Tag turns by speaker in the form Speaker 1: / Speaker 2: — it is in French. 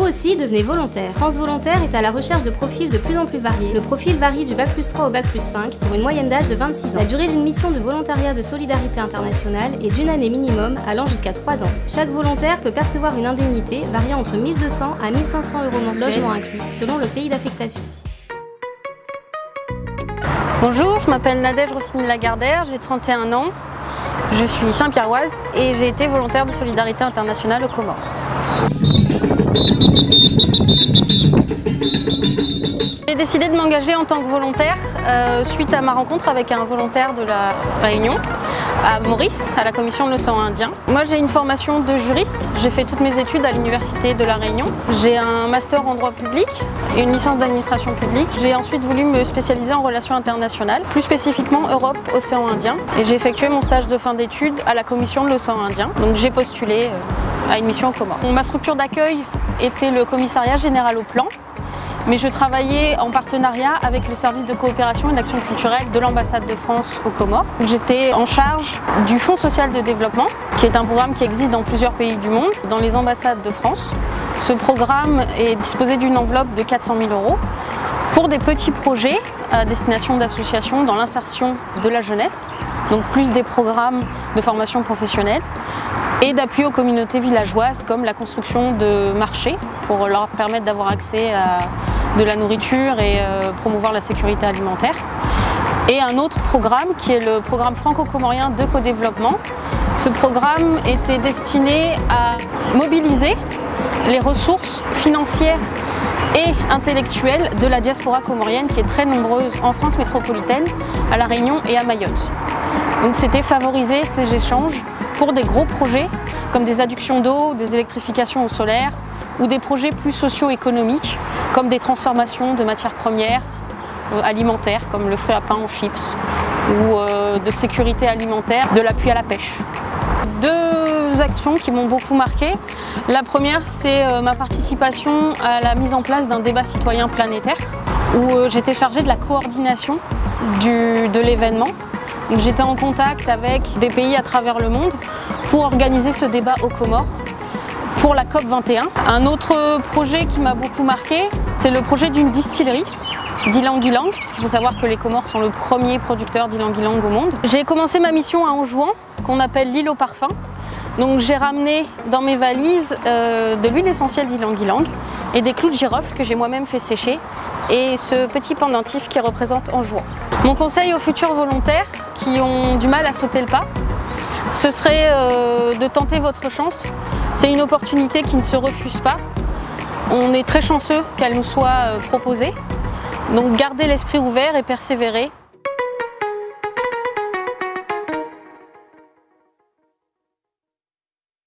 Speaker 1: aussi, devenez volontaire. France Volontaire est à la recherche de profils de plus en plus variés. Le profil varie du Bac+3 au Bac+5 pour une moyenne d'âge de 26 ans. La durée d'une mission de volontariat de solidarité internationale est d'une année minimum allant jusqu'à 3 ans. Chaque volontaire peut percevoir une indemnité variant entre 1200 à 1500 € mensuels, logement inclus, selon le pays d'affectation.
Speaker 2: Bonjour, je m'appelle Nadège Rossini-Lagardère, j'ai 31 ans, je suis Saint-Pierroise et j'ai été volontaire de solidarité internationale aux Comores. J'ai décidé de m'engager en tant que volontaire suite à ma rencontre avec un volontaire de la Réunion, à Maurice, à la commission de l'océan Indien. Moi j'ai une formation de juriste, j'ai fait toutes mes études à l'université de la Réunion. J'ai un master en droit public et une licence d'administration publique. J'ai ensuite voulu me spécialiser en relations internationales, plus spécifiquement Europe-Océan Indien. Et j'ai effectué mon stage de fin d'études à la commission de l'océan Indien. Donc j'ai postulé à une mission aux Comores. Ma structure d'accueil était le commissariat général au plan. Mais je travaillais en partenariat avec le service de coopération et d'action culturelle de l'ambassade de France aux Comores. J'étais en charge du Fonds social de développement, qui est un programme qui existe dans plusieurs pays du monde, dans les ambassades de France. Ce programme est disposé d'une enveloppe de 400 000 € pour des petits projets à destination d'associations dans l'insertion de la jeunesse, donc plus des programmes de formation professionnelle et d'appui aux communautés villageoises comme la construction de marchés pour leur permettre d'avoir accès à de la nourriture et promouvoir la sécurité alimentaire. Et un autre programme qui est le programme franco-comorien de co-développement. Ce programme était destiné à mobiliser les ressources financières et intellectuelles de la diaspora comorienne qui est très nombreuse en France métropolitaine, à La Réunion et à Mayotte. Donc c'était favoriser ces échanges pour des gros projets comme des adductions d'eau, des électrifications au solaire ou des projets plus socio-économiques comme des transformations de matières premières alimentaires comme le fruit à pain en chips ou de sécurité alimentaire, de l'appui à la pêche. Deux actions qui m'ont beaucoup marquée. La première, c'est ma participation à la mise en place d'un débat citoyen planétaire où j'étais chargée de la coordination de l'événement. J'étais en contact avec des pays à travers le monde pour organiser ce débat aux Comores pour la COP21. Un autre projet qui m'a beaucoup marqué, c'est le projet d'une distillerie d'ylang-ylang, puisqu'il faut savoir que les Comores sont le premier producteur d'ylang-ylang au monde. J'ai commencé ma mission à Anjouan, qu'on appelle l'île au parfum. Donc j'ai ramené dans mes valises de l'huile essentielle d'ylang-ylang et des clous de girofle que j'ai moi-même fait sécher et ce petit pendentif qui représente Anjouan. Mon conseil aux futurs volontaires qui ont du mal à sauter le pas, ce serait de tenter votre chance. C'est une opportunité qui ne se refuse pas. On est très chanceux qu'elle nous soit proposée. Donc gardez l'esprit ouvert et persévérez.